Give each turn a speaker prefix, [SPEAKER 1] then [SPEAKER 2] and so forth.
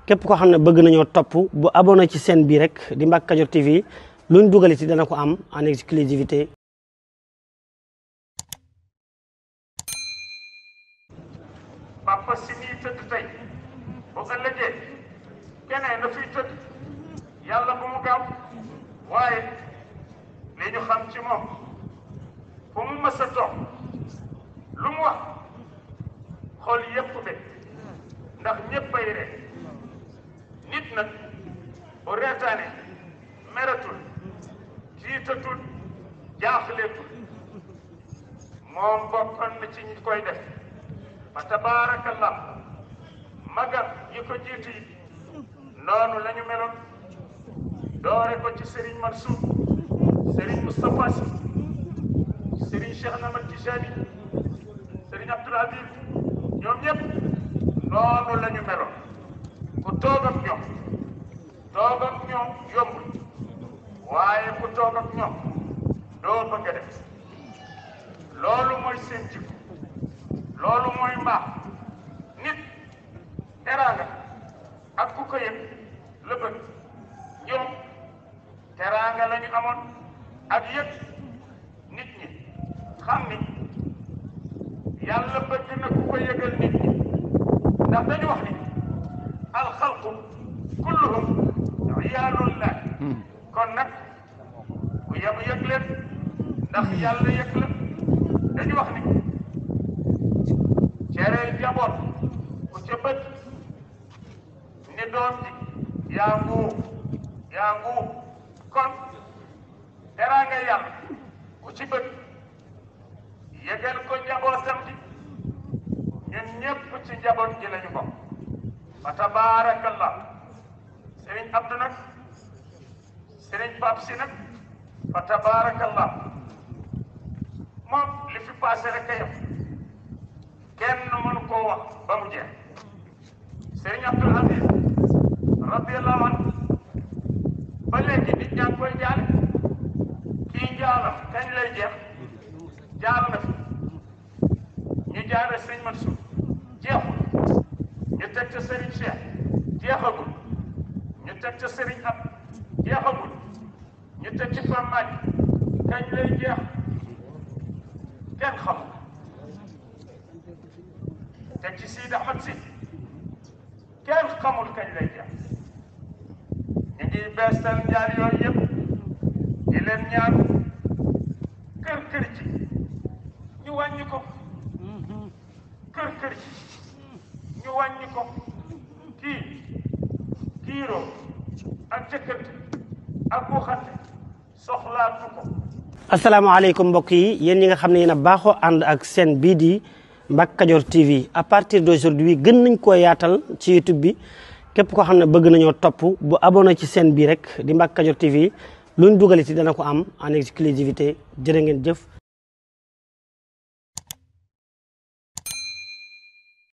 [SPEAKER 1] képp koo xam ne bëgg nañoo topp bu abonné ci chaîne bii rek di Mbacke Kadior TV luñ dugal ci dana ko am en exclusivité.
[SPEAKER 2] Papa si nii tëdd tey bu ëllëgee keneen na fiy tëdd yàlla bu mu gaaw waaye li ñu xam ci moom fu mu mës a toog lu mu wax xool yépp de ndax ñépp ay ree nit nag bu reetaane meratul tiitatul jaaxleetul moom bokkoon na ci ñi koy def fa tabaarakallah magam yi ko jiitu yi noonu la ñu meloon doore ko ci Serigne Mansour Serigne Moustapha Sy Serigne Cheikh Ahmed Tijani Serigne Abdoul Habib ñoom ñëpp noonu la ñu meloon ku toog ak ñoom yombul waaye ku toog ak ñoom doo bëgg a def loolu mooy seen jikko loolu mooy mbaax nit teraanga ak ku ko yëg la bëgg ñoom teraanga la ñu amoon ak yëg nit ñi xam ni yàlla bëgg na ku ko yëgal nit ñi ndax dañu wax ni alxalqu kulluhum iyaalullah kon nag ku yebu yëg leen ndax yàlla yëg la dañu wax ni cereel jaboot ku ca bët ni doom ji yaa nguur kon teraanga yàlla ku ci bët yëgal ko njabootam ji ñun ñëpp ci njaboot ji lañu bokk fa tabaarakallah Serigne Abdou nag Serigne Pape si nag fa tabaarakallah moom li fi passé rek a yem kenn mënu koo wax ba mu jeex Serigne Abdoul Aziz radiyallahu anhu ba léegi nit ñaa ngi koy jaale kii njaalam kañ lay jeex jaal na fi ñu jaare Serigne Mansour jeexul ñu teg ca Serigne Cheikh jeexagul ñu teg ca Serigne Ab jeexagul ñu teg ci Pape Malick kañ lay jeex kenn xamul teg ci Sidi Ahmed si kenn xamul kañ lay jeex ñu ngi beesal njaar yooyu yëpp di leen ñaan kër ji ñu wàññi ko kër ji ñu wàññi ko kiiroo ak jëkkante ak waxante soxlaatu ko.
[SPEAKER 1] asalaamaaleykum mbokk yi yéen ñi nga xam ne yéen a baaxoo ànd ak chaîne bii di Mbacke Kadior TV à partir d'aujourd'hui gën nañ koo yaatal ci YouTube bi képp koo xam ne bëgg nañoo topp bu abonné ci chaîne bii rek di Mbacke Kadior TV luñ dugal ci dana ko am en exclusivité jërë ngeen jëf.